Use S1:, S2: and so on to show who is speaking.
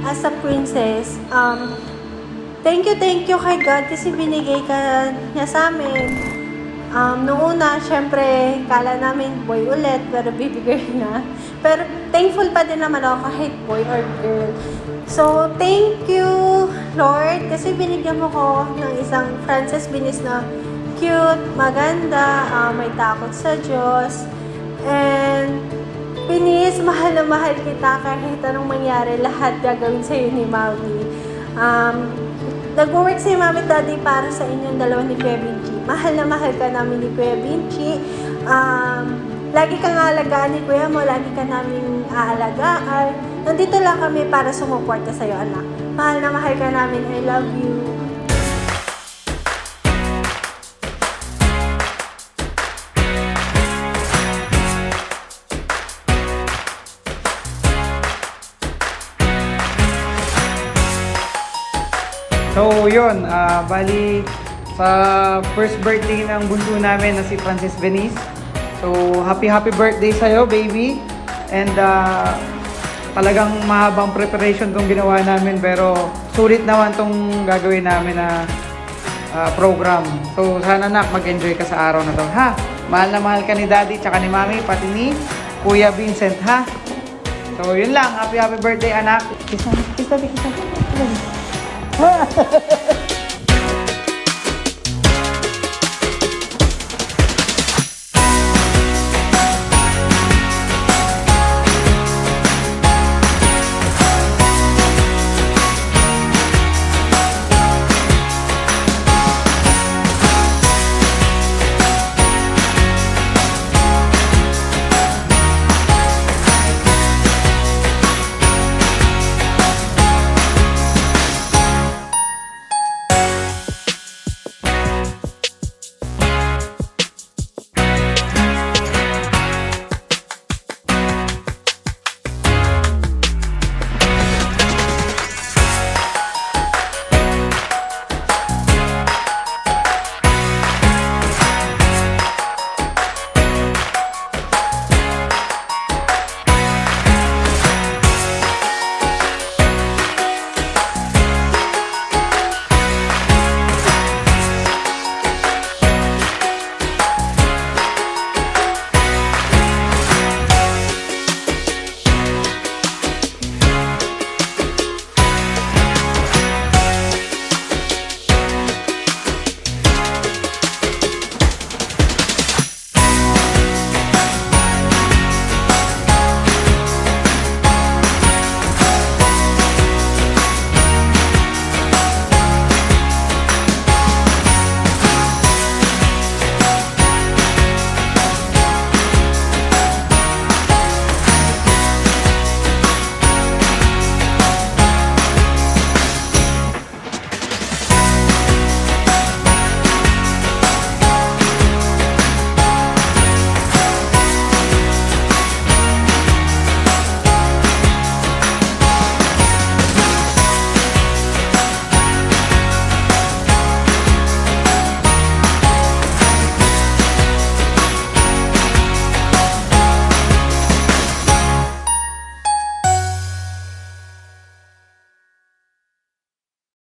S1: as a princess, thank you kay God kasi binigay ka niya sa amin. Noong una, syempre, kala namin boy ulit, pero baby girl na. Pero thankful pa din naman ako kahit boy or girl. So, thank you, Lord, kasi binigyan mo ko ng isang Frances Binis na cute, maganda, may takot sa Diyos. And, Binis, mahal na mahal kita kahit anong mangyari, lahat gagawin sa'yo ni Mami. Nag-work si Mami at Daddy para sa inyong dalawa ni Kuya Vinci. Mahal na mahal ka namin ni Kuya Vinci. Lagi kang aalagaan ni Kuya mo, lagi ka namin aalagaan. Nandito lang kami para sumuporta sa'yo, anak. Mahal na mahal ka namin. I love you.
S2: So yun, bali sa first birthday ng bunso namin na si Frances Venice. So happy birthday sa'yo, baby. And talagang mahabang preparation tong ginawa namin, pero sulit naman tong gagawin namin na program. So sana nak mag-enjoy ka sa araw na to, ha? Mahal na mahal ka ni Daddy tsaka ni Mami, pati ni Kuya Vincent, ha? So yun lang, happy birthday anak. Kiss Daddy, kiss Daddy.